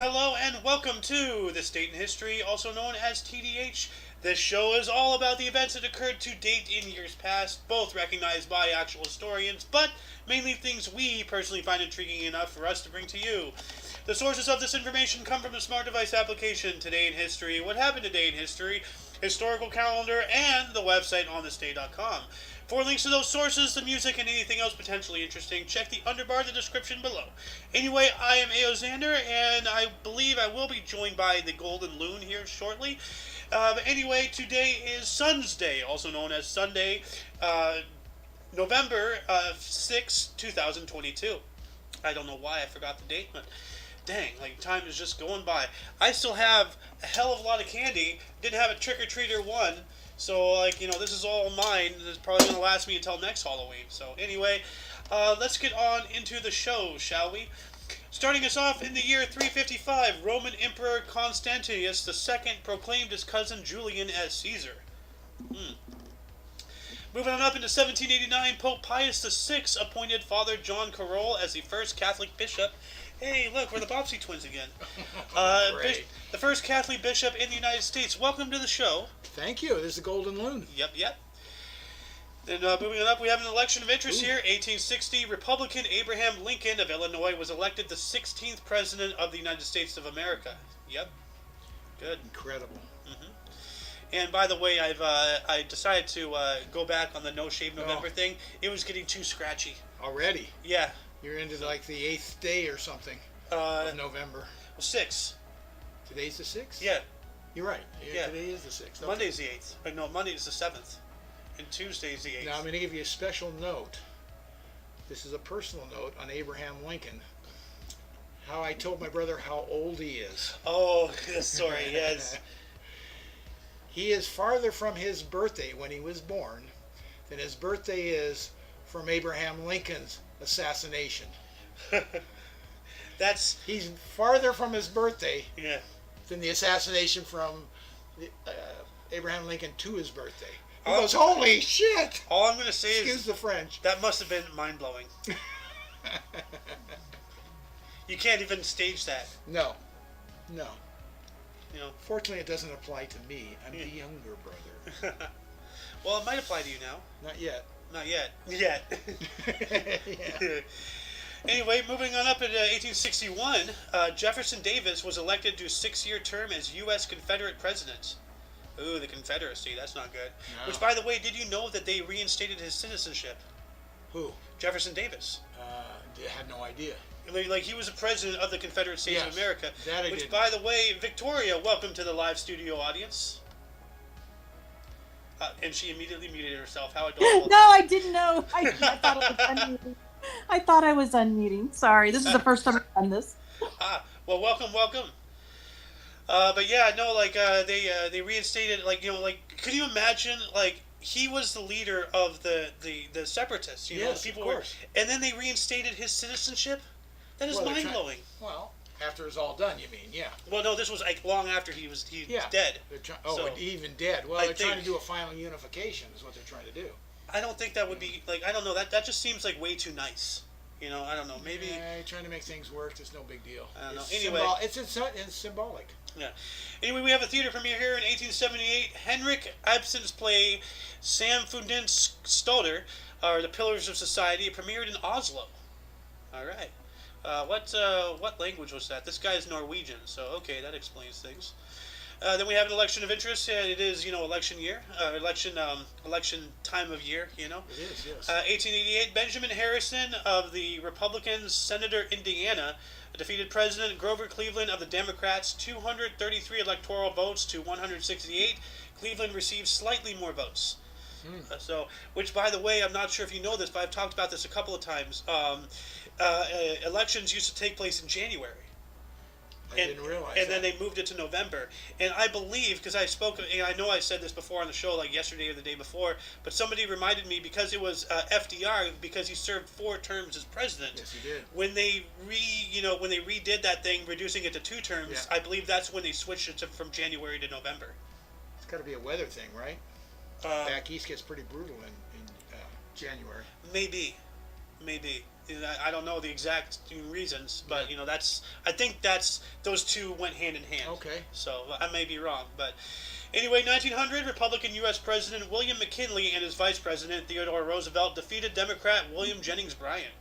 Hello and welcome to This Date in History, also known as TDH. This show is all about the events that occurred to date in years past, both recognized by actual historians, but mainly things we personally find intriguing enough for us to bring to you. The sources of this information come from the Smart Device application, Today in History, What Happened Today in History, Historical Calendar, and the website onthisday.com. For links to those sources, the music, and anything else potentially interesting, check the underbar in the description below. Anyway, I am Aoxander, and I believe I will be joined by the Golden Loon here shortly. But anyway, today is Sun's Day, also known as Sunday, November 6, 2022. I don't know why I forgot the date, but dang, like time is just going by. I still have a hell of a lot of candy. Didn't have a trick-or-treater one. So, like, this is all mine. This is probably going to last me until next Halloween. So, anyway, let's get on into the show, shall we? Starting us off in the year 355, Roman Emperor Constantius II proclaimed his cousin Julian as Caesar. Moving on up into 1789, Pope Pius VI appointed Father John Carroll as the first Catholic bishop. Hey, look, we're the Bobbsey twins again. The first Catholic bishop in the United States. Welcome to the show. Thank you. There's the Golden Loon. Yep. Then moving on up, we have an election of interest here. 1860, Republican Abraham Lincoln of Illinois was elected the 16th President of the United States of America. Yep. Good. Incredible. And by the way, I decided to go back on the No Shave November thing. It was getting too scratchy. Already? Yeah. You're into like the 8th day or something of November. Well, 6. Today's the 6th? Yeah. You're right. Yeah. Today is the 6th. Okay. Monday's the 8th. No, Monday is the 7th. And Tuesday's the 8th. Now I'm going to give you a special note. This is a personal note on Abraham Lincoln. How I told my brother how old he is. Oh, sorry, yes. He is farther from his birthday when he was born than his birthday is from Abraham Lincoln's assassination. He's farther from his birthday than the assassination from Abraham Lincoln to his birthday. He goes, holy shit! All I'm going to say Excuse the French. That must have been mind-blowing. You can't even stage that. No. Fortunately, it doesn't apply to me. I'm the younger brother. Well, it might apply to you now. Not yet. Not yet. Yeah. Anyway, moving on up in 1861, Jefferson Davis was elected to a 6-year term as U.S. Confederate President. Ooh, the Confederacy. That's not good. No. Which, by the way, did you know that they reinstated his citizenship? Who? Jefferson Davis. I had no idea. Like, he was a president of the Confederate States of America. That I which, didn't. By the way, Victoria, welcome to the live studio audience. And she immediately muted herself. How adorable. No, I didn't know. I thought I was unmuting. I thought I was unmuting. Sorry, this is the first time I've done this. Well, welcome. But yeah, no, like they reinstated, could you imagine, he was the leader of the separatists, yes, people of course. And then they reinstated his citizenship. That is mind blowing. Well, after it's all done, you mean? Yeah. Well, no, this was like long after he was dead. Even dead. Well, they're trying to do a final unification, is what they're trying to do. I don't think that would be I don't know, that just seems like way too nice. I don't know. Maybe trying to make things work. It's no big deal. I don't know. Anyway, it's symbolic. Yeah. Anyway, we have a theater premiere here in 1878. Henrik Ibsen's play Sam Fundens Stolder, or The Pillars of Society, it premiered in Oslo. All right. What language was that? This guy is Norwegian, so okay, that explains things. Then we have an election of interest. It is, election year, election time of year. It is, yes. 1888, Benjamin Harrison of the Republicans, Senator Indiana, defeated President Grover Cleveland of the Democrats, 233 electoral votes to 168. Cleveland received slightly more votes. Which, by the way, I'm not sure if you know this, but I've talked about this a couple of times. Elections used to take place in January. I didn't realize that. And then they moved it to November. And I believe, because I know I said this before on the show, like yesterday or the day before, but somebody reminded me, because it was FDR, because he served 4 terms as president. Yes, he did. When they redid that thing, reducing it to 2 terms, I believe that's when they switched it from January to November. It's got to be a weather thing, right? Back east gets pretty brutal in January. Maybe. I don't know the exact reasons, but I think those two went hand in hand. Okay. So I may be wrong, but anyway, 1900, Republican U.S. President William McKinley and his Vice President Theodore Roosevelt defeated Democrat William Jennings Bryan.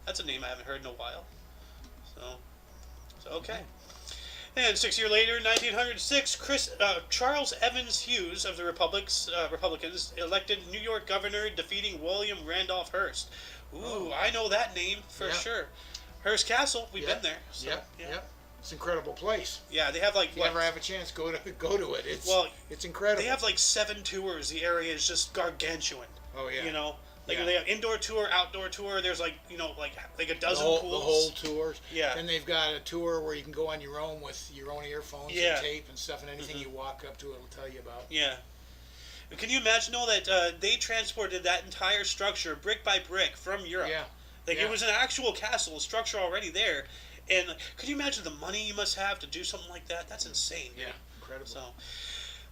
That's a name I haven't heard in a while. So okay. And 6 years later, 1906, Charles Evans Hughes of the Republicans elected New York governor, defeating William Randolph Hearst. Ooh, I know that name for sure. Hearst Castle, we've been there. So, Yep. It's an incredible place. Yeah, they have like. If you ever have a chance, go to it. It's incredible. They have like 7 tours. The area is just gargantuan. Oh yeah. They have indoor tour, outdoor tour. There's like a dozen pools. The whole tours. Yeah. Then they've got a tour where you can go on your own with your own earphones and tape and stuff, and anything you walk up to, it'll tell you about. Yeah. Can you imagine though that they transported that entire structure brick by brick from Europe? Yeah. It was an actual castle, a structure already there. And could you imagine the money you must have to do something like that? That's insane. Yeah, incredible. So,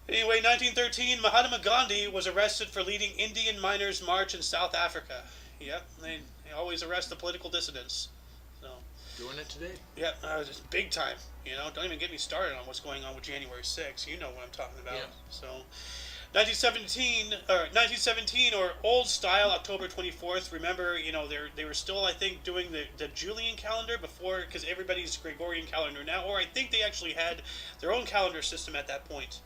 anyway, 1913, Mahatma Gandhi was arrested for leading Indian miners' march in South Africa. Yep, they always arrest the political dissidents. So, doing it today. Yeah, just big time. Don't even get me started on what's going on with January 6th. You know what I'm talking about. Yeah. So, 1917 or old style October 24th. Remember, they were still, I think, doing the Julian calendar before, because everybody's Gregorian calendar now, or I think they actually had their own calendar system at that point.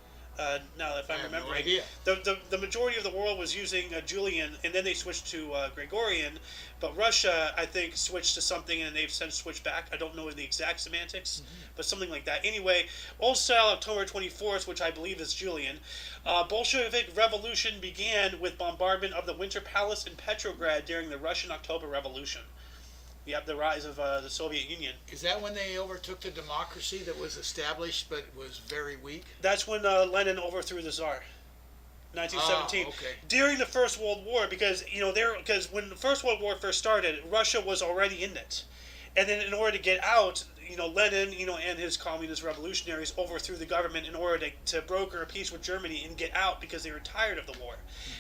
Now, if I'm remembering, no idea. The majority of the world was using Julian, and then they switched to Gregorian. But Russia, I think, switched to something, and they've since switched back. I don't know the exact semantics, but something like that. Anyway, old style October 24th, which I believe is Julian. Bolshevik revolution began with bombardment of the Winter Palace in Petrograd during the Russian October Revolution. Yep, the rise of the Soviet Union. Is that when they overtook the democracy that was established but was very weak? That's when Lenin overthrew the Tsar. 1917. Okay. During the First World War, because when the First World War first started, Russia was already in it, and then in order to get out, Lenin, and his communist revolutionaries overthrew the government in order to broker a peace with Germany and get out because they were tired of the war.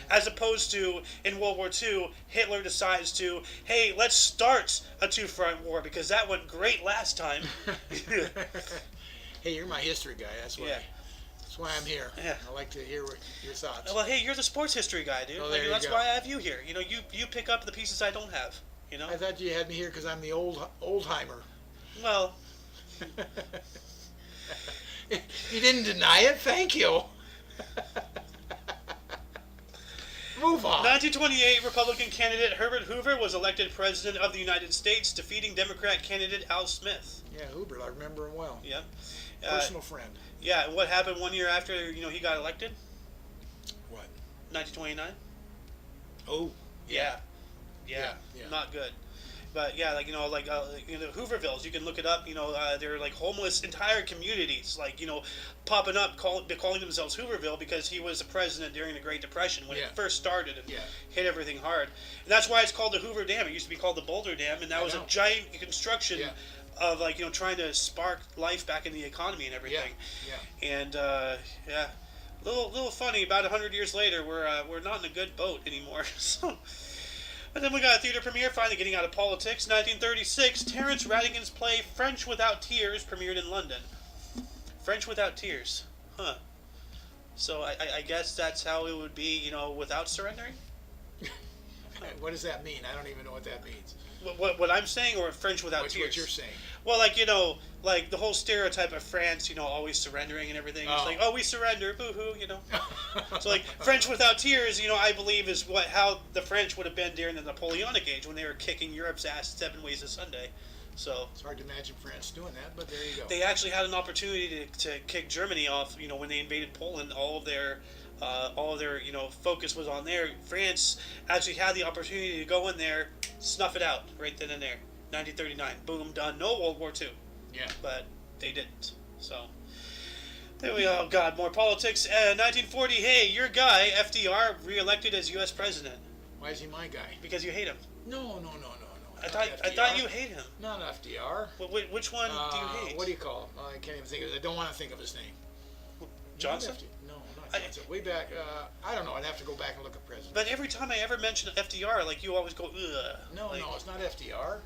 As opposed to, in World War II, Hitler decides to, hey, let's start a two-front war because that went great last time. Hey, you're my history guy, that's why. Yeah. That's why I'm here. Yeah. I like to hear your thoughts. Well, hey, you're the sports history guy, dude. Oh, there you that's go. why I have you here. You pick up the pieces I don't have. I thought you had me here because I'm the old-timer. Well, you didn't deny it. Thank you. Move on. 1928, Republican candidate Herbert Hoover was elected President of the United States, defeating Democrat candidate Al Smith. Yeah, Hoover, I remember him well. Yeah. Personal friend. Yeah, and what happened 1 year after he got elected? What? 1929. Oh. Yeah. Not good. But yeah, the Hoovervilles, you can look it up. They're like homeless entire communities, popping up, calling themselves Hooverville because he was the president during the Great Depression when it first started and hit everything hard. And that's why it's called the Hoover Dam. It used to be called the Boulder Dam, and that was a giant construction of trying to spark life back in the economy and everything. Yeah. And little funny. About 100 years later, we're not in a good boat anymore. So. And then we got a theater premiere, finally getting out of politics. 1936, Terence Rattigan's play French Without Tears premiered in London. French Without Tears. Huh. So I guess that's how it would be, without surrendering? What does that mean? I don't even know what that means. What I'm saying, or French Without Tears? What you're saying. Well, like the whole stereotype of France, always surrendering and everything. It's like, oh, we surrender, boo-hoo, So like French Without Tears, I believe is how the French would have been during the Napoleonic age when they were kicking Europe's ass 7 ways a Sunday. So it's hard to imagine France doing that, but there you go. They actually had an opportunity to kick Germany off. When they invaded Poland, all of their focus was on there. France actually had the opportunity to go in there, snuff it out right then and there. 1939, boom, done. No World War II. Yeah. But they didn't. So there we go. God, more politics. 1940, hey, your guy, FDR, re-elected as U.S. president. Why is he my guy? Because you hate him. No. I thought you hate him. Not FDR. Which one do you hate? What do you call him? I can't even think of it. I don't want to think of his name. Johnson? No, not Johnson. Way back, I don't know. I'd have to go back and look at presidents. But every time I ever mention FDR, like you always go, ugh. No, like, no, it's not FDR.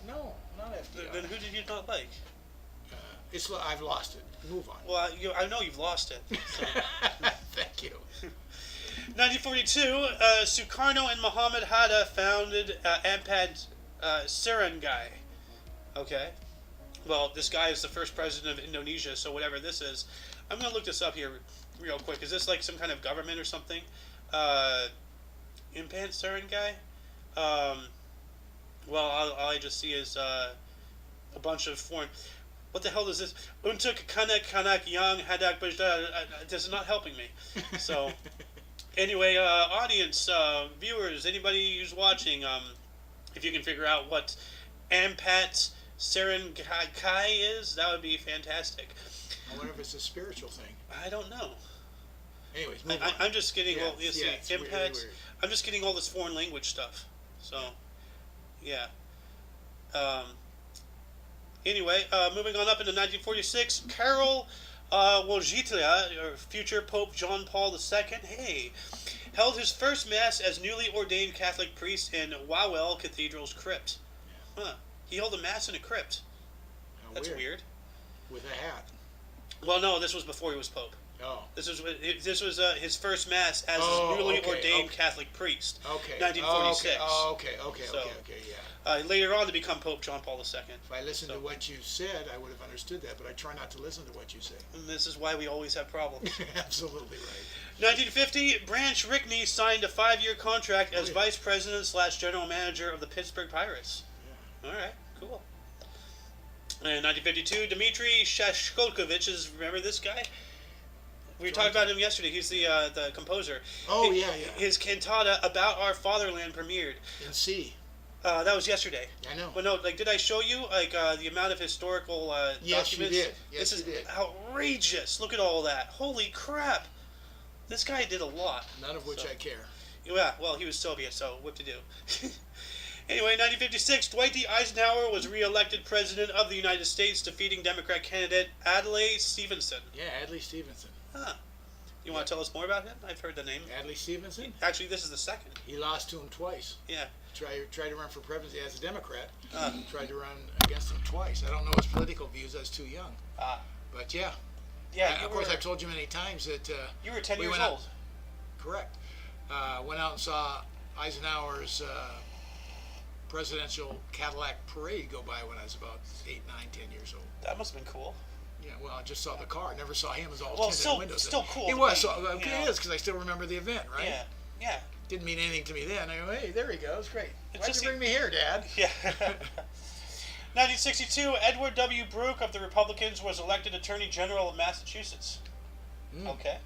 No, not FDR. Then who did you not like? I've lost it. Move on. Well, I know you've lost it. So. Thank you. 1942, Sukarno and Muhammad Hatta founded Ampad Serengai. Okay. Well, this guy is the first president of Indonesia, so whatever this is. I'm going to look this up here real quick. Is this like some kind of government or something? Ampad Serengai? Well, all I just see is a bunch of foreign... What the hell is this? Untuk kanak yang hadak bajda. This is not helping me. So, anyway, audience, viewers, anybody who's watching, if you can figure out what Ampat Serengai is, that would be fantastic. I wonder if it's a spiritual thing. I don't know. Anyways, I'm just getting Ampat. Really, I'm just getting all this foreign language stuff. So, yeah. Anyway, moving on up into 1946, Karol Wojtyla, or future Pope John Paul II, held his first Mass as newly ordained Catholic priest in Wawel Cathedral's crypt. Huh. He held a Mass in a crypt. That's weird. With a hat. Well, no, this was before he was Pope. Oh. This was his first Mass as newly ordained Catholic priest. Okay. 1946. Okay, yeah. Later on to become Pope John Paul II. If I listened to what you said, I would have understood that, but I try not to listen to what you say. And this is why we always have problems. Absolutely right. 1950, Branch Rickey signed a 5-year contract as vice president / general manager of the Pittsburgh Pirates. Yeah. All right, cool. And 1952, Dmitry Shostakovich, remember this guy? We were talking about him yesterday. He's the composer. Oh, yeah. His cantata About Our Fatherland premiered. In C. That was yesterday. I know. But no, did I show you the amount of historical documents? Yes, you did. This is outrageous. Look at all that. Holy crap! This guy did a lot. None of which I care. Yeah, well, he was Soviet, so what to do? Anyway, 1956, Dwight D. Eisenhower was re-elected president of the United States, defeating Democrat candidate Adlai Stevenson. Yeah, Adlai Stevenson. Huh. You want to tell us more about him? I've heard the name. Adlai Stevenson? Actually, this is the second. He lost to him twice. Yeah. Tried to run for presidency as a Democrat. Tried to run against him twice. I don't know his political views. I was too young. But yeah. Yeah. Of course, I've told you many times that... you were 10 years old. Correct. Went out and saw Eisenhower's presidential Cadillac parade go by when I was about 8, 9, 10 years old. That must have been cool. Yeah, well, I just saw the car. Never saw him as all tinted windows. Still cool. It was. It is, because I still remember the event, right? Yeah. Didn't mean anything to me then. I go, hey, there he goes. Great. Why'd you just bring me here, Dad? Yeah. 1962, Edward W. Brooke of the Republicans was elected Attorney General of Massachusetts. Okay.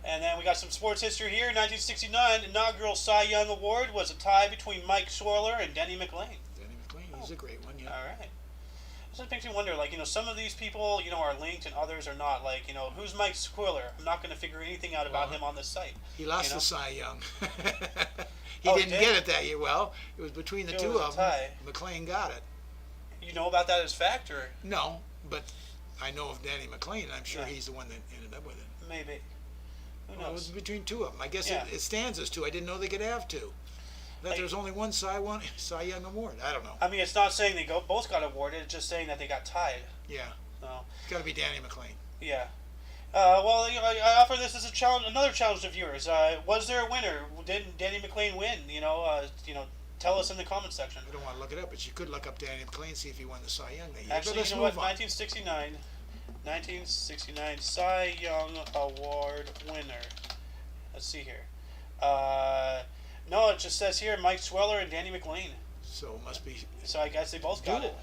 And then we got some sports history here. 1969, inaugural Cy Young Award was a tie between Mike Swirler and Denny McLain. Denny McLain, he's a great one, yeah. All right. So it makes me wonder, some of these people, are linked and others are not. Who's Mike Swirler? I'm not going to figure anything out about him on this site. He lost to Cy Young. He didn't get it that year. Well, it was between the two of them. McLain got it. You know about that as fact, or? No, but I know of Danny McLain, and I'm sure he's the one that ended up with it. Maybe. Who knows? Well, it was between two of them. I guess it stands as two. I didn't know they could have two. That there's only one Cy Young Award. I don't know. I mean, it's not saying they both got awarded. It's just saying that they got tied. Yeah. So. It's got to be Danny McLain. Yeah. Well, I offer this as a challenge, another challenge to viewers. Was there a winner? Did Danny McLain win? Tell us in the comment section. I don't want to look it up, but you could look up Danny McLain, see if he won the Cy Young that year. Actually, you know what? 1969 Cy Young Award winner. Let's see here. No, it just says here Mike Swirler and Danny McLain. So it must be. So I guess they both got it.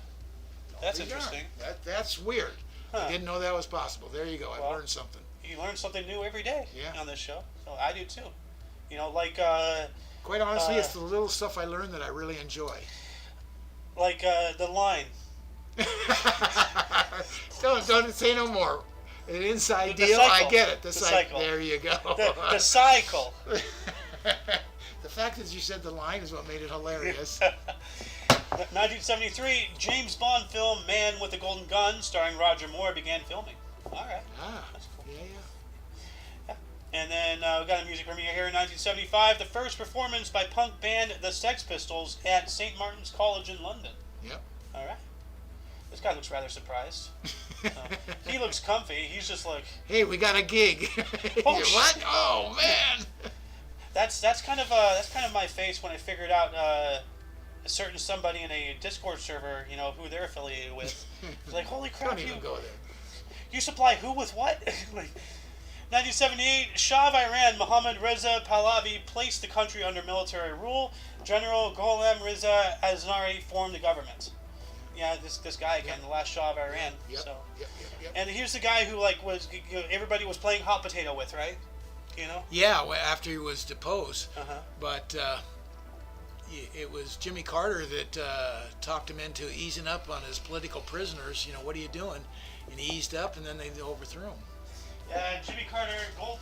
That's interesting. That's weird. I didn't know that was possible. There you go. I learned something. You learn something new every day on this show. So I do too. Quite honestly, it's the little stuff I learned that I really enjoy. Like the line. Don't say no more. An inside deal. Cycle. I get it. The cycle. There you go. The cycle. The fact that you said the line is what made it hilarious. 1973, James Bond film Man with the Golden Gun, starring Roger Moore, began filming. All right. Ah, That's cool. yeah. And then we got a music premiere here in 1975, the first performance by punk band the Sex Pistols at St. Martin's College in London. Yep. All right. This guy looks rather surprised. He looks comfy. He's just like, hey, we got a gig. Oh, what? Oh man. that's kind of my face when I figured out a certain somebody in a Discord server, who they're affiliated with. It's like, holy crap, Don't even go there. You supply who with what? Like, 1978, Shah of Iran Mohammad Reza Pahlavi placed the country under military rule. General Gholam Reza Aznari formed the government. Yeah, this guy again, the last Shah of Iran. Yep. So, Yep. and here's the guy who was everybody was playing hot potato with, right? Yeah, well, after he was deposed. Uh-huh. But it was Jimmy Carter that talked him into easing up on his political prisoners. What are you doing? And he eased up, and then they overthrew him. Yeah, Jimmy Carter,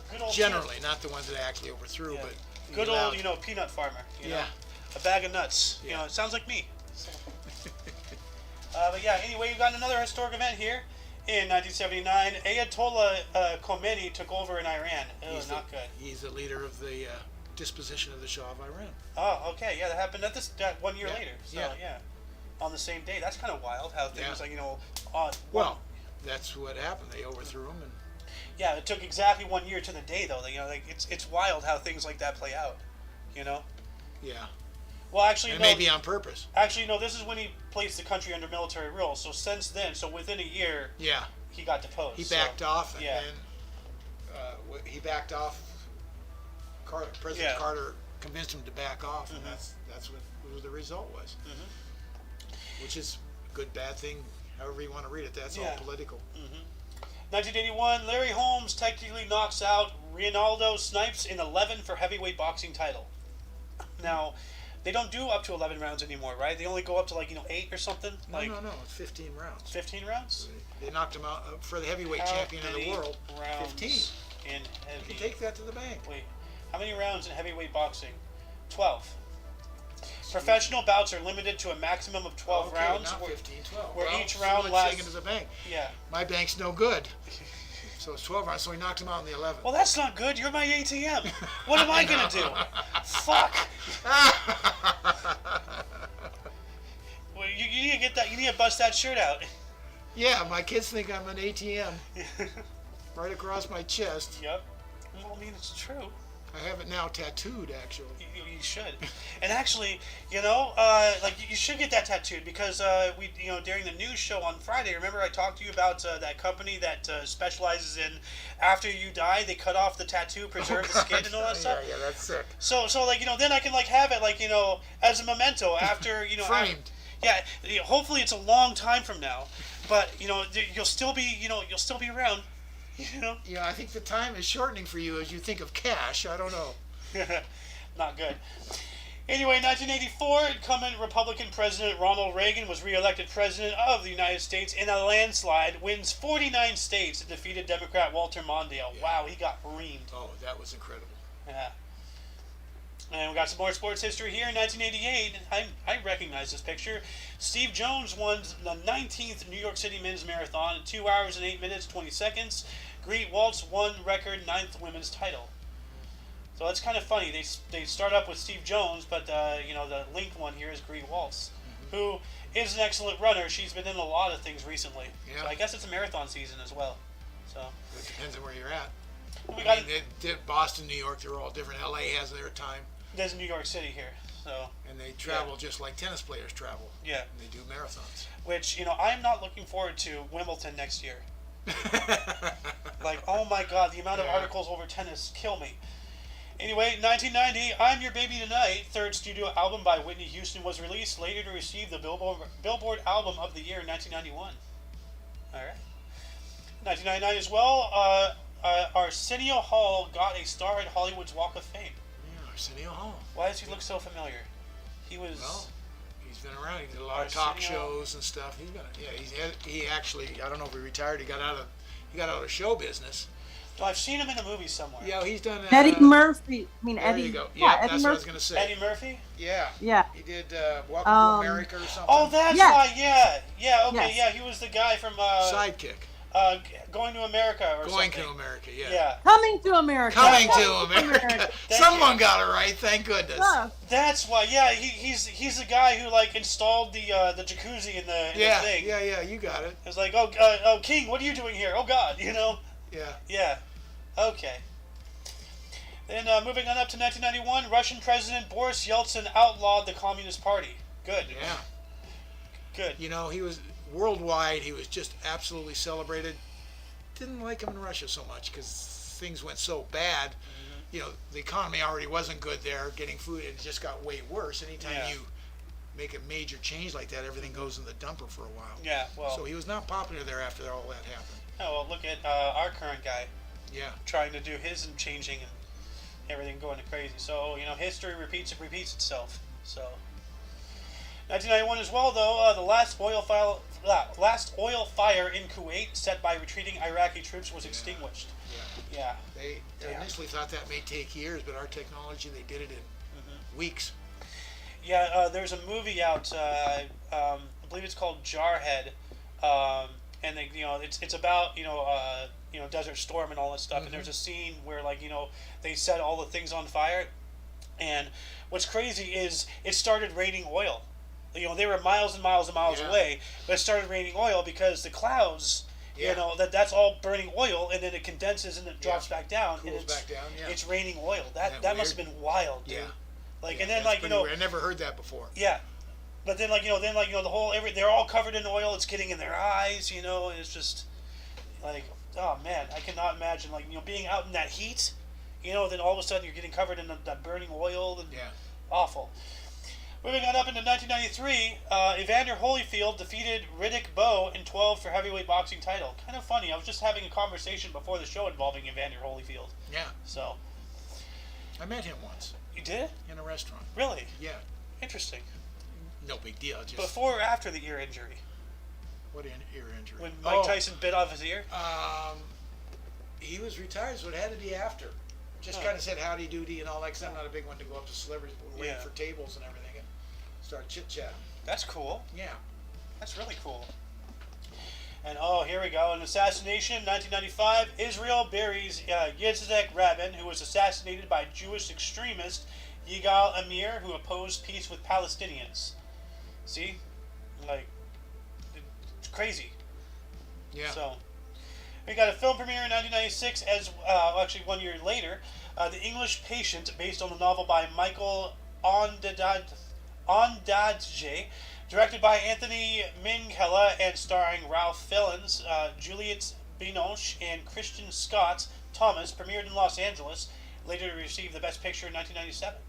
good old. Generally, not the ones that actually overthrew, but good old, peanut farmer. Yeah. A bag of nuts. Yeah. It sounds like me. But yeah, anyway, you got another historic event here. In 1979, Ayatollah Khomeini took over in Iran. Oh, not good. He's the leader of the disposition of the Shah of Iran. Oh, okay. Yeah, that happened that 1 year later. So, Yeah. On the same day. That's kind of wild how things Well, that's what happened. They overthrew him. Yeah, it took exactly 1 year to the day, though. It's wild how things like that play out. Yeah. Well, actually, Maybe on purpose. Actually, no. This is when he placed the country under military rule. So since then, within a year, he got deposed. He backed off, and yeah. then he backed off. President Carter convinced him to back off, and that's what the result was. Mm-hmm. Which is a good, bad thing, however you want to read it. That's all political. Mm-hmm. 1981, Larry Holmes technically knocks out Ronaldo Snipes in 11 for heavyweight boxing title. Now, they don't do up to 11 rounds anymore, right? They only go up to 8 or something. No, it's 15 rounds. 15 rounds? They knocked him out for the heavyweight champion of the world. 15. In heavy. You can take that to the bank. Wait, how many rounds in heavyweight boxing? 12. Professional bouts are limited to a maximum of 12 rounds. Not 15, 12. Where each round lasts. Taken to the bank. Yeah. My bank's no good. So it's 12 rounds, so he knocked him out in the 11th. Well, that's not good. You're my ATM. What am I going to do? Fuck. Well, you need to get that. You need to bust that shirt out. Yeah, my kids think I'm an ATM. Right across my chest. Yep. Well, I mean, it's true. I have it now tattooed, actually. You should. And actually, you should get that tattooed because we, during the news show on Friday, remember I talked to you about that company that specializes in after you die, they cut off the tattoo, preserve the skin, and all that stuff. Yeah, that's sick. So then I can have it as a memento after framed. Hopefully it's a long time from now, but you'll still be around. Yeah, I think the time is shortening for you as you think of cash. I don't know. Not good. Anyway, 1984, incumbent Republican President Ronald Reagan was re-elected President of the United States in a landslide, wins 49 states, and defeated Democrat Walter Mondale. Yeah. Wow, he got reamed. Oh, that was incredible. Yeah. And we got some more sports history here. In 1988, I recognize this picture. Steve Jones won the 19th New York City Men's Marathon in 2 hours and 8 minutes, 20 seconds. Greet Waltz won record 9th women's title. So that's kind of funny. They start up with Steve Jones, but the linked one here is Greet Waltz, who is an excellent runner. She's been in a lot of things recently. Yeah. So I guess it's a marathon season as well. So it depends on where you're at. Boston, New York, they're all different. LA has their time. There's New York City here, so. And they travel just like tennis players travel. Yeah. And they do marathons. Which I'm not looking forward to Wimbledon next year. Oh my God, the amount of articles over tennis kill me. Anyway, 1990, I'm Your Baby Tonight, third studio album by Whitney Houston, was released, later to receive the Billboard Album of the Year in 1991. All right. 1999 as well, Arsenio Hall got a star at Hollywood's Walk of Fame. Yeah, Arsenio Hall. Why does he look so familiar? He was... Well, he's been around. He did a lot of talk shows and stuff. He's been... Yeah, he actually... I don't know if he retired. He got out of show business. Oh, I've seen him in a movie somewhere. Yeah, he's done. Eddie Murphy. There you go. Yeah, Eddie that's Murphy. what I was gonna say. Eddie Murphy. Yeah. He did Welcome to America or something. Oh, that's why. Yeah. Okay. Yes. Yeah, he was the guy from. Sidekick. Going to America or Going something. to America, yeah. Yeah. Coming to America. Coming to America. Thank Someone you. got it right, thank goodness. Yeah. That's why. Yeah, he's the guy who like installed the jacuzzi in the thing. Yeah, you got it. It's like, oh, King, what are you doing here? Oh God, you know. Yeah. Yeah. Okay. Then moving on up to 1991, Russian President Boris Yeltsin outlawed the Communist Party. Good. Yeah. Good. You know, he was worldwide. He was just absolutely celebrated. Didn't like him in Russia so much because things went so bad. Mm-hmm. You know, the economy already wasn't good there. Getting food, it just got way worse. Anytime you make a major change like that, everything goes in the dumper for a while. Yeah. Well. So he was not popular there after all that happened. Oh well, look at our current guy Yeah. trying to do his and changing and everything going to crazy. So you know, history repeats itself. So 1991 as well, though the last oil fire in Kuwait set by retreating Iraqi troops was extinguished. Yeah. Yeah. They initially thought that may take years, but our technology, they did it in weeks. Yeah, there's a movie out. I believe it's called Jarhead, and they, it's about Desert Storm and all that stuff. And there's a scene where they set all the things on fire, and what's crazy is it started raining oil. They were miles and miles and miles away, but it started raining oil because the clouds. That's all burning oil, and then it condenses and it drops back down. Cools and it's, back down. Yeah. It's raining oil. That must have been wild, dude. Yeah. And then weird. I never heard that before. Yeah, but then the whole they're all covered in oil. It's getting in their eyes, and it's just like, oh man, I cannot imagine being out in that heat, then all of a sudden you're getting covered in that burning oil and awful. Moving on up into 1993, Evander Holyfield defeated Riddick Bowe in 12 for heavyweight boxing title. Kind of funny. I was just having a conversation before the show involving Evander Holyfield. Yeah. So. I met him once. You did? In a restaurant. Really? Yeah. Interesting. No big deal. Just before or after the ear injury? What ear injury? When Mike Tyson bit off his ear? He was retired, so it had to be after. Just kind of said howdy doody and all that, because I'm not a big one to go up to celebrities, but wait for tables and everything and start chit-chatting. That's cool. Yeah. That's really cool. And here we go. An assassination in 1995. Israel buries Yitzhak Rabin, who was assassinated by Jewish extremist Yigal Amir, who opposed peace with Palestinians. See? It's crazy. Yeah. So, we got a film premiere in 1996 as, actually 1 year later, The English Patient, based on the novel by Michael Ondaatje, directed by Anthony Minghella and starring Ralph Fiennes, Juliette Binoche, and Christian Scott Thomas, premiered in Los Angeles, later received the Best Picture in 1997.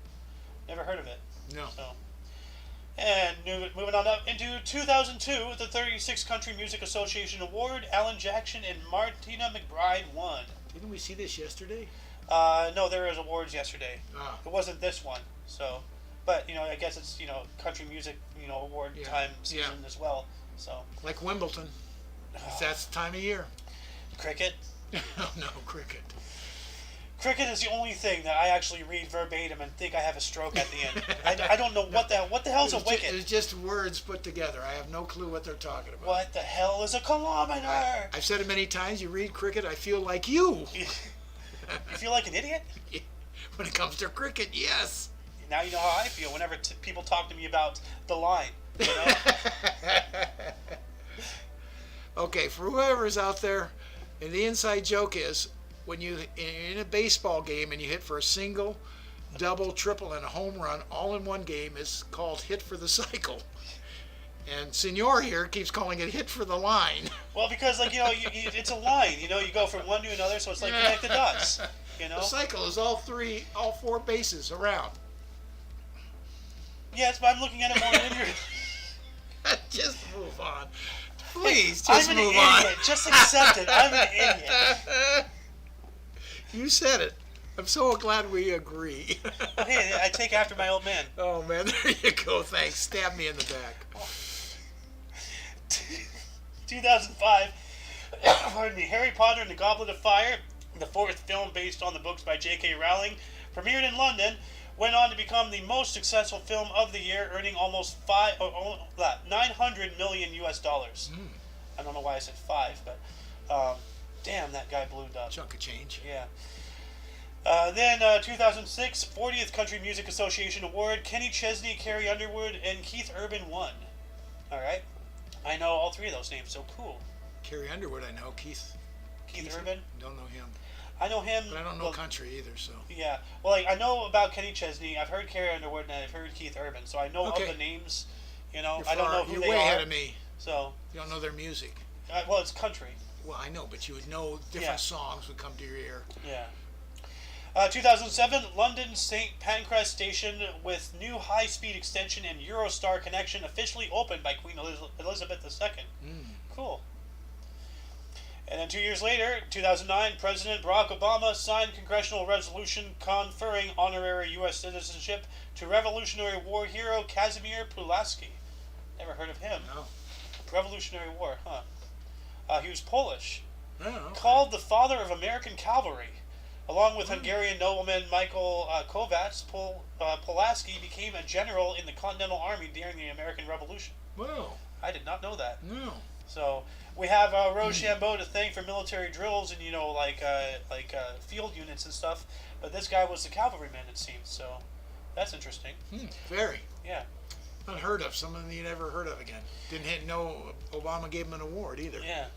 Never heard of it. No. So. And moving on up into 2002, the 36th Country Music Association Award, Alan Jackson and Martina McBride won. Didn't we see this yesterday? No, there was awards yesterday. Ah. It wasn't this one, so. But, I guess it's, country music, award time season as well, so. Like Wimbledon. That's the time of year. Cricket? Oh, no, cricket. Cricket is the only thing that I actually read verbatim and think I have a stroke at the end. I don't know what the hell's a wicket? It's just words put together. I have no clue what they're talking about. What the hell is a kilometer? I've said it many times. You read cricket, I feel like you. You feel like an idiot? When it comes to cricket, yes. Now you know how I feel whenever people talk to me about the line. Okay, for whoever's out there, and the inside joke is, when you're in a baseball game and you hit for a single, double, triple, and a home run all in one game is called hit for the cycle. And Senor here keeps calling it hit for the line. Well, because it's a line. You go from one to another, so it's like connect the dots. The cycle is all four bases around. Yes, but I'm looking at it more linear. Just move on. Please, just I'm move an on. idiot. Just accept it. I'm an idiot. You said it. I'm so glad we agree. Hey, I take after my old man. Oh, man, there you go. Thanks. Stab me in the back. 2005, pardon me, Harry Potter and the Goblet of Fire, the fourth film based on the books by J.K. Rowling, premiered in London, went on to become the most successful film of the year, earning almost 900 million US dollars. I don't know why I said 5, but Damn, that guy blew up. Chunk of change. Yeah. Then 2006, 40th Country Music Association Award. Kenny Chesney, Carrie Underwood, and Keith Urban won. All right. I know all three of those names, so cool. Carrie Underwood, I know. Keith Urban? Don't know him. I know him. But I don't know country either, so. Yeah. Well, like, I know about Kenny Chesney. I've heard Carrie Underwood, and I've heard Keith Urban. So I know of the names. You know, I don't know who they are. You're way ahead of me. So. You don't know their music. Well, it's country. Well, I know, but you would know different songs would come to your ear. Yeah. 2007, London St. Pancras Station with new high-speed extension and Eurostar connection officially opened by Queen Elizabeth II. Cool. And then 2 years later, 2009, President Barack Obama signed congressional resolution conferring honorary U.S. citizenship to Revolutionary War hero Kazimierz Pulaski. Never heard of him. No. Revolutionary War, huh? He was Polish. Oh, okay. Called the father of American cavalry. Along with Hungarian nobleman Michael Kovács, Pulaski became a general in the Continental Army during the American Revolution. Whoa. I did not know that. No. So we have Rochambeau to thank for military drills and field units and stuff. But this guy was the cavalryman, it seems. So that's interesting. Very. Yeah. Unheard of. Someone you never heard of again. Didn't know Obama gave him an award either. Yeah.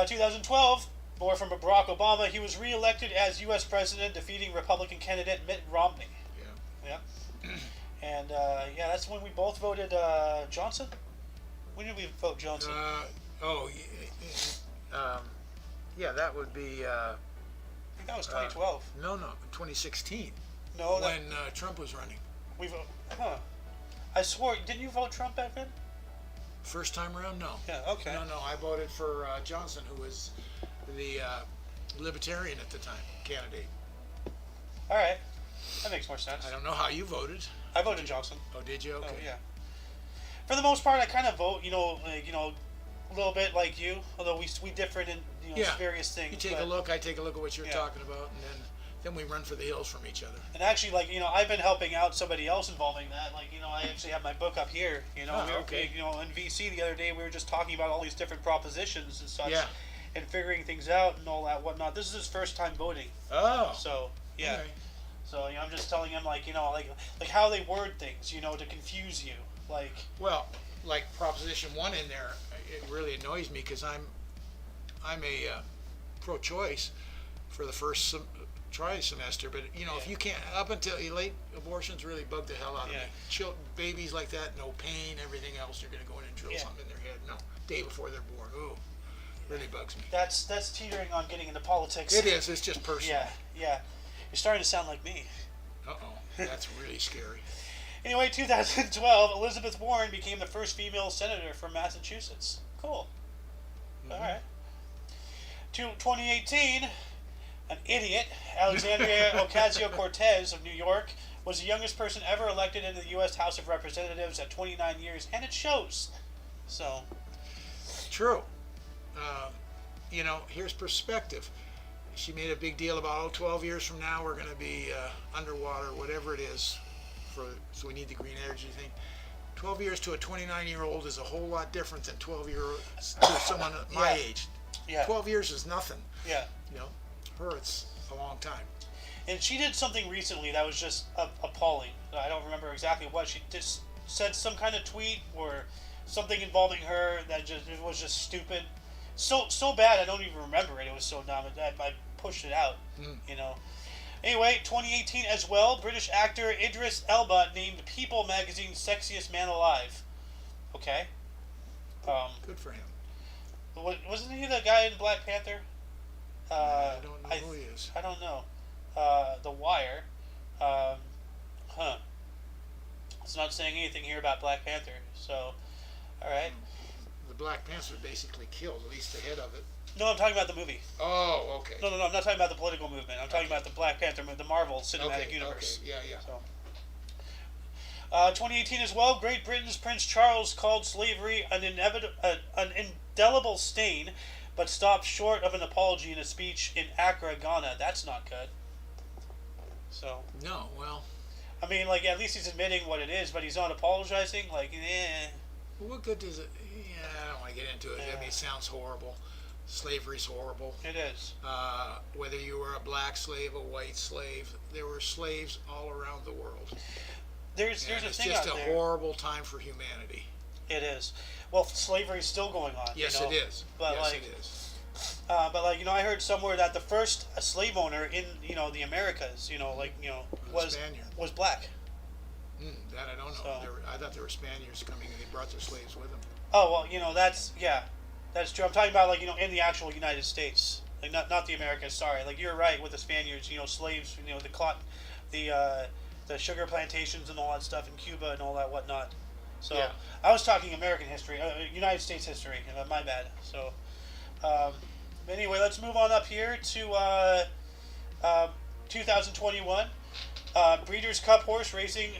2012. More from Barack Obama. He was re-elected as U.S. president, defeating Republican candidate Mitt Romney. Yeah. And that's when we both voted Johnson. When did we vote Johnson? That would be. I think that was 2012. No, 2016. No, when Trump was running. We vote. Huh. I swore. Didn't you vote Trump back then? First time around, no. Yeah. Okay. No. I voted for Johnson, who was the Libertarian at the time candidate. All right, that makes more sense. I don't know how you voted. I voted Johnson. Oh, did you? Okay. Oh, yeah. For the most part, I kind of vote, a little bit like you, although we differ in various things. You take a look, I take a look at what you're talking about, and then we run for the hills from each other. And actually, I've been helping out somebody else involving that. I actually have my book up here. In VC the other day, we were just talking about all these different propositions and such. Yeah. And figuring things out and all that whatnot. This is his first time voting. Oh. So yeah. Okay. So I'm just telling him like how they word things, to confuse you. Well, like Proposition 1 in there, it really annoys me because I'm a pro-choice for the first trimester, but if you can't up until late abortions really bug the hell out of me. Babies like that, no pain, everything else, you're going to go in and drill something in their head. No, day before they're born. Ooh. Really bugs me. That's teetering on getting into politics. It is. It's just personal. Yeah. You're starting to sound like me. That's really scary. Anyway, 2012, Elizabeth Warren became the first female senator from Massachusetts. Cool. All right. 2018, an idiot, Alexandria Ocasio-Cortez of New York, was the youngest person ever elected into the U.S. House of Representatives at 29 years, and it shows. So. True. Here's perspective. She made a big deal about 12 years from now we're going to be underwater, whatever it is, so we need the green energy thing. 12 years to a 29-year-old is a whole lot different than 12 years to someone my age. Yeah. 12 years is nothing. Yeah. Her it's a long time. And she did something recently that was just appalling. I don't remember exactly what. She just said some kind of tweet or something involving her that it was just stupid. So bad I don't even remember it. It was so dumb. I pushed it out. Anyway, 2018 as well, British actor Idris Elba named People magazine's sexiest man alive. Okay. Good for him. Wasn't he the guy in Black Panther? I don't know who he is. I don't know. The Wire. It's not saying anything here about Black Panther. So, all right. The Black Panther basically killed, at least the head of it. No, I'm talking about the movie. Oh, okay. No, I'm not talking about the political movement. I'm talking about the Black Panther, the Marvel Cinematic Universe. Okay, yeah. So. 2018 as well, Great Britain's Prince Charles called slavery an indelible stain, but stopped short of an apology in a speech in Accra, Ghana. That's not good. So. No, well. I mean, at least he's admitting what it is, but he's not apologizing. Well, what good does it? Yeah, I don't want to get into it. I mean, it sounds horrible. Slavery's horrible. It is. Whether you were a black slave, a white slave, there were slaves all around the world. There's And a it's thing just out a there. horrible time for humanity. It is. Well, slavery is still going on. Yes, you know? it is. But yes, like, it is. but like I heard somewhere that the first slave owner in the Americas, was black. That I don't know. So- I thought there were Spaniards coming and they brought their slaves with them. Oh well, that's true. I'm talking about in the actual United States, like not the Americas. Sorry, like you're right with the Spaniards. Slaves. The cotton, the sugar plantations and all that stuff in Cuba and all that whatnot. So Yeah. I was talking American history, United States history. My bad. So anyway, let's move on up here to 2021. Breeders' Cup horse racing,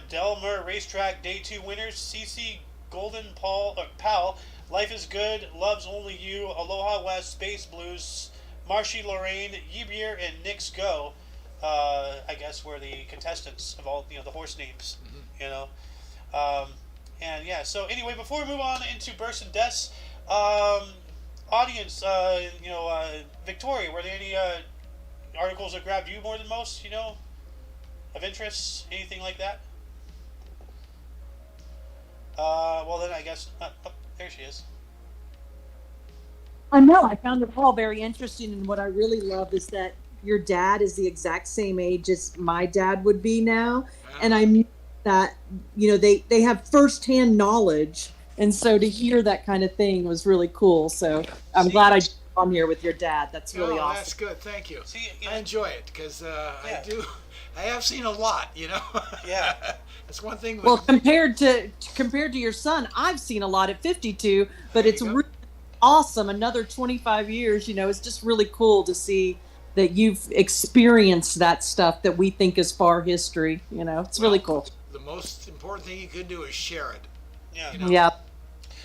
Del Mar Racetrack Day 2 winners, CC Golden Pal, Life is Good, Loves Only You, Aloha West, Space Blues, Marshy Lorraine, Yibir, and Nick's Go. I guess were the contestants of all the horse names. And yeah. So anyway, before we move on into births and deaths, audience, Victoria, were there any articles that grabbed you more than most? Of interest, anything like that? Well then I guess there she is. I know. I found it all very interesting, and what I really love is that your dad is the exact same age as my dad would be now, and I knew that they have firsthand knowledge, and so to hear that kind of thing was really cool. So I'm glad I jumped on here with your dad. That's really awesome. That's good. Thank you. See, I enjoy it because I have seen a lot. Yeah. That's one thing. Well, compared to your son, I've seen a lot at 52, but it's really awesome. Another 25 years, it's just really cool to see that you've experienced that stuff that we think is far history. It's really cool. The most important thing you can do is share it. Yeah.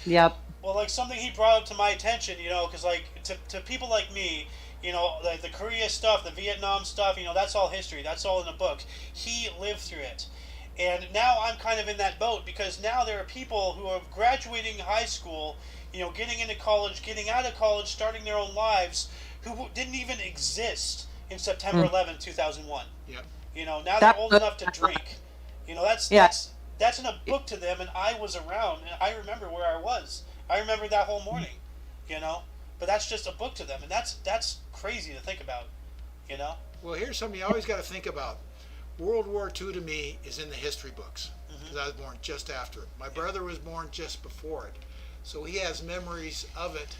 Yep. Well, like something he brought up to my attention, because like to people like me, the Korea stuff, the Vietnam stuff, that's all history. That's all in the book. He lived through it. And now I'm kind of in that boat because now there are people who are graduating high school, getting into college, getting out of college, starting their own lives, who didn't even exist in September 11, 2001. Yep. Now they're old enough to drink. That's in a book to them, and I was around, and I remember where I was. I remember that whole morning, But that's just a book to them, and that's crazy to think about, Well, here's something you always got to think about. World War II to me is in the history books because I was born just after it. My brother was born just before it, so he has memories of it.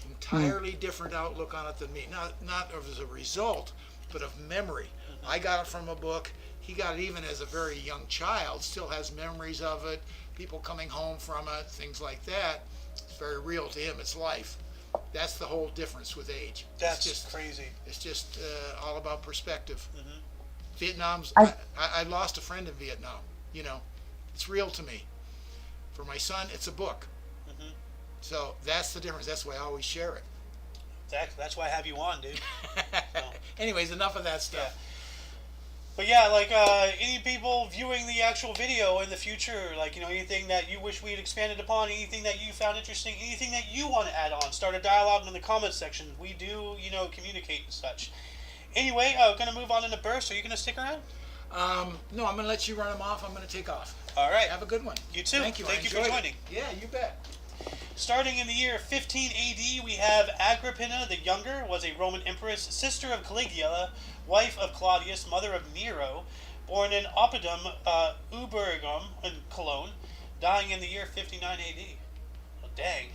Entirely different outlook on it than me. Not as a result, but of memory. I got it from a book. He got it even as a very young child. Still has memories of it. People coming home from it, things like that. It's very real to him. It's life. That's the whole difference with age. That's just crazy. It's just all about perspective. Vietnam's. I lost a friend in Vietnam. It's real to me. For my son, it's a book. So that's the difference. That's why I always share it. Exactly. That's why I have you on, dude. So. Anyways, enough of that stuff. Yeah. But yeah, like any people viewing the actual video in the future, like anything that you wish we had expanded upon, anything that you found interesting, anything that you want to add on, start a dialogue in the comments section. We do, communicate and such. Anyway, gonna move on into bursts. Are you gonna stick around? No, I'm gonna let you run them off. I'm gonna take off. All right. Have a good one. You too. Thank you. Thank you for joining. Yeah, you bet. Starting in the year 15 AD, we have Agrippina the Younger, was a Roman empress, sister of Caligula, wife of Claudius, mother of Nero, born in Oppidum, Ubergum, in Cologne, dying in the year 59 AD. Oh, dang.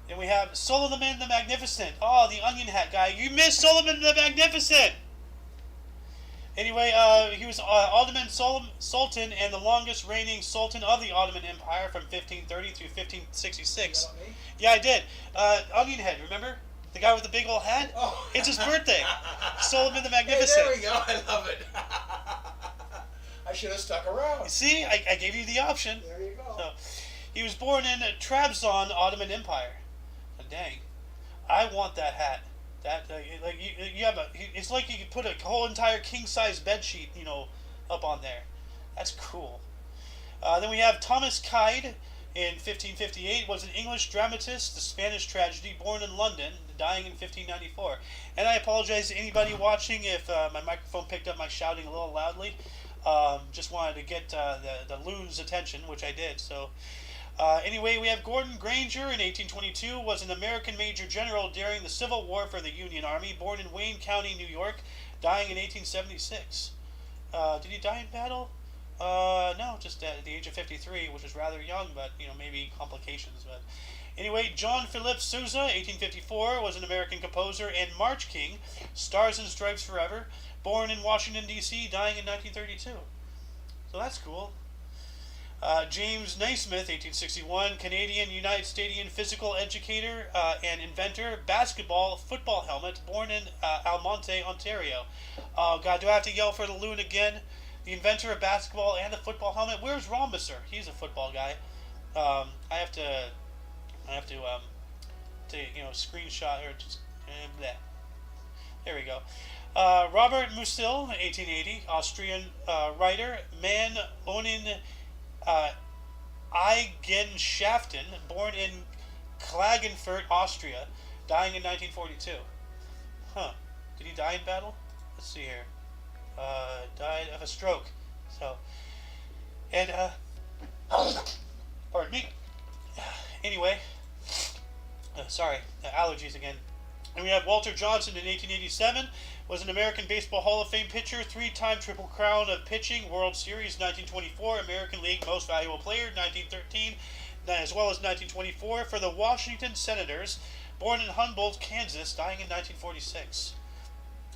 Then we have Suleiman the Magnificent. Oh, the onion hat guy. You missed Suleiman the Magnificent! Anyway, he was Ottoman Sultan and the longest reigning Sultan of the Ottoman Empire from 1530 through 1566. Yeah, I did. Onion Head, remember? The guy with the big old hat? Oh. It's his birthday. Suleiman the Magnificent. Hey, there we go. I love it. I should have stuck around. See, I gave you the option. There you go. So, he was born in Trabzon, Ottoman Empire. Oh, dang. I want that hat. That you have it's like you could put a whole entire king size bed sheet, up on there. That's cool. Then we have Thomas Kyde, In 1558 was an English dramatist, the Spanish tragedy, born in London, dying in 1594. And I apologize to anybody watching if my microphone picked up my shouting a little loudly. Just wanted to get the loon's attention, which I did. So, anyway, we have Gordon Granger in 1822, was an American major general during the Civil War for the Union Army, born in Wayne County, New York, dying in 1876. Did he die in battle? No, just at the age of 53, which is rather young, but, maybe complications. But anyway, John Philip Sousa, 1854, was an American composer and March King, Stars and Stripes Forever, born in Washington, D.C., dying in 1932. So that's cool. James Naismith, 1861, Canadian United States physical educator and inventor, basketball, football helmet, born in Almonte, Ontario. God, do I have to yell for the loon again? The inventor of basketball and the football helmet. Where's Rhombusser? He's a football guy. I have to screenshot or just bleh. There we go. Robert Musil, 1880, Austrian writer. Man Onin Eigenschaften, born in Klagenfurt, Austria, dying in 1942. Huh. Did he die in battle? Let's see here. Died of a stroke. So, and, pardon me. Anyway, sorry, allergies again. And we have Walter Johnson in 1887, was an American Baseball Hall of Fame pitcher, 3-time Triple Crown of Pitching, World Series 1924, American League Most Valuable Player 1913, as well as 1924 for the Washington Senators, born in Humboldt, Kansas, dying in 1946.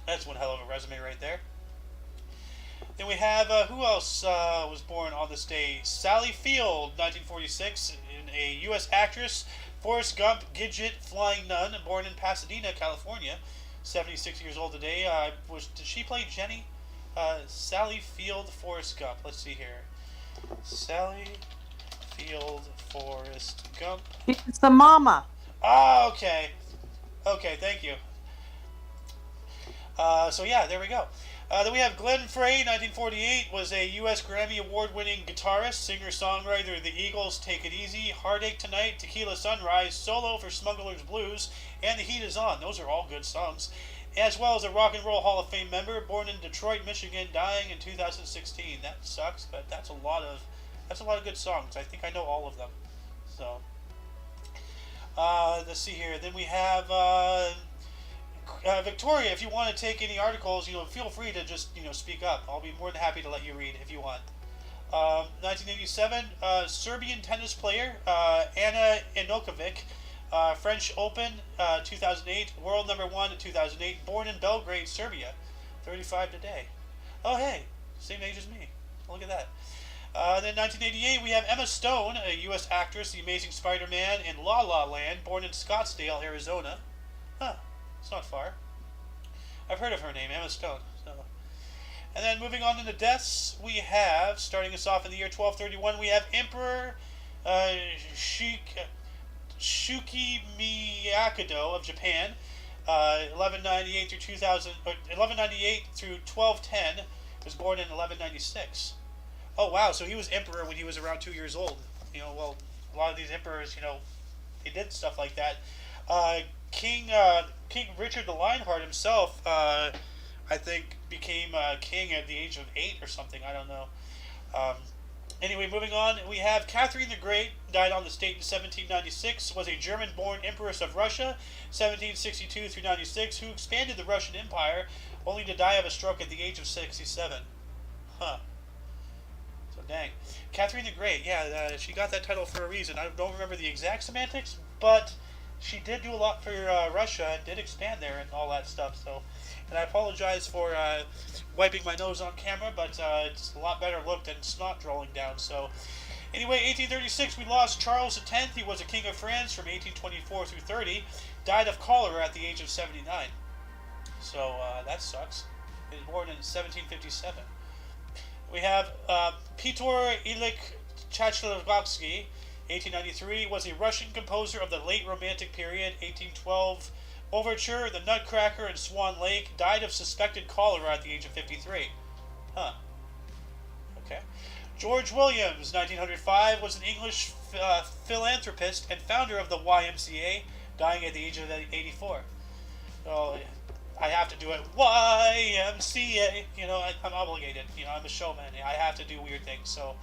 That's one hell of a resume right there. Then we have, who else was born on this day? Sally Field, 1946, a U.S. actress. Forrest Gump, Gidget, Flying Nun, born in Pasadena, California, 76 years old today. Did she play Jenny? Sally Field, Forrest Gump. Let's see here. Sally Field, Forrest Gump. It's the mama. Oh, okay. Okay, thank you. So yeah, there we go. Then we have Glenn Frey, 1948, was a U.S. Grammy Award-winning guitarist, singer-songwriter of the Eagles, Take It Easy, Heartache Tonight, Tequila Sunrise, Solo for Smuggler's Blues, and The Heat Is On. Those are all good songs. As well as a Rock and Roll Hall of Fame member, born in Detroit, Michigan, dying in 2016. That sucks, but that's a lot of good songs. I think I know all of them. So, let's see here. Then we have Victoria, if you want to take any articles, feel free to just, speak up. I'll be more than happy to let you read if you want. 1987, Serbian tennis player, Ana Inokovic, French Open, 2008, world number 1 in 2008, born in Belgrade, Serbia, 35 today. Oh, hey, same age as me. Look at that. Then 1988, we have Emma Stone, a U.S. actress, The Amazing Spider-Man, and La La Land, born in Scottsdale, Arizona. Huh. It's not far. I've heard of her name, Emma Stone. So. And then moving on to the deaths, we have, starting us off in the year 1231, we have Emperor Shuki Miyakado of Japan, 1198 through 1198 through 1210, was born in 1196. Oh wow, so he was emperor when he was around 2 years old. Well, a lot of these emperors, they did stuff like that. King Richard the Lionheart himself, I think, became king at the age of 8 or something. I don't know. Anyway, moving on, we have Catherine the Great, died on this date in 1796, was a German-born Empress of Russia, 1762 through 96, who expanded the Russian Empire, only to die of a stroke at the age of 67. Huh. So dang. Catherine the Great, yeah, she got that title for a reason. I don't remember the exact semantics, but she did do a lot for Russia and did expand there and all that stuff. So, and I apologize for wiping my nose on camera, but it's a lot better look than snot rolling down. So, anyway, 1836, we lost Charles X. He was a king of France from 1824 through 30. Died of cholera at the age of 79. So, that sucks. He was born in 1757. We have Piotr Ilyich Tchaikovsky, 1893, was a Russian composer of the late Romantic period, 1812 Overture, The Nutcracker, and Swan Lake, died of suspected cholera at the age of 53. Huh. Okay. George Williams, 1905, was an English philanthropist and founder of the YMCA, dying at the age of 84. So I have to do it. YMCA. I'm obligated. I'm a showman. I have to do weird things. So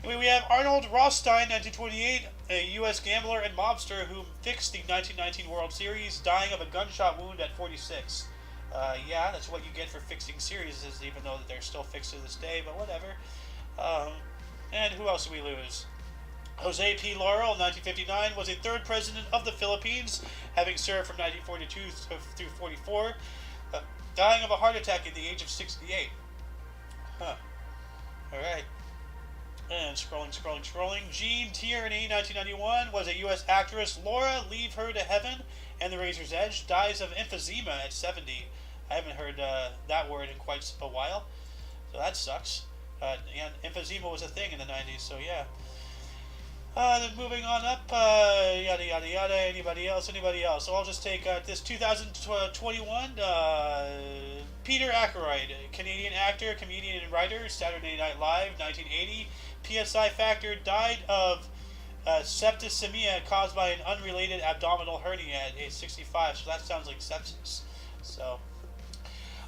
anyway, we have Arnold Rothstein, 1928, a U.S. gambler and mobster who fixed the 1919 World Series, dying of a gunshot wound at 46. Yeah, that's what you get for fixing series, even though they're still fixed to this day, but whatever. And who else do we lose? Jose P. Laurel, 1959, was a third president of the Philippines, having served from 1942 through 44, dying of a heart attack at the age of 68. Huh. Alright. And scrolling. Jean Tierney, 1991, was a U.S. actress. Laura, Leave Her to Heaven and The Razor's Edge, dies of emphysema at 70. I haven't heard that word in quite a while, so that sucks. And emphysema was a thing in the 90s, so yeah. Then moving on up, yada yada yada. Anybody else? So I'll just take this 2021. Peter Ackroyd, Canadian actor, comedian, and writer. Saturday Night Live, 1980. PSI Factor, died of septicemia caused by an unrelated abdominal hernia at age 65. So that sounds like sepsis. So.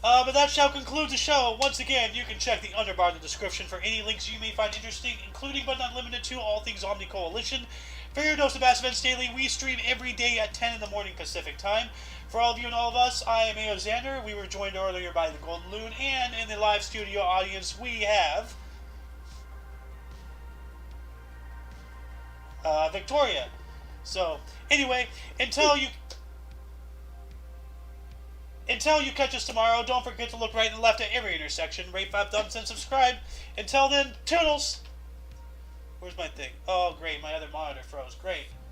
But that shall conclude the show. Once again, you can check the underbar in the description for any links you may find interesting, including but not limited to all things OMNI Coalition. For your dose of Bass Events Daily, we stream every day at 10 in the morning Pacific Time. For all of you and all of us, I am A.O. Xander. We were joined earlier by the Golden Loon, and in the live studio audience, we have Victoria. So, anyway, until you catch us tomorrow, don't forget to look right and left at every intersection, rate 5 thumbs, and subscribe. Until then, toodles! Where's my thing? Oh, great, my other monitor froze. Great.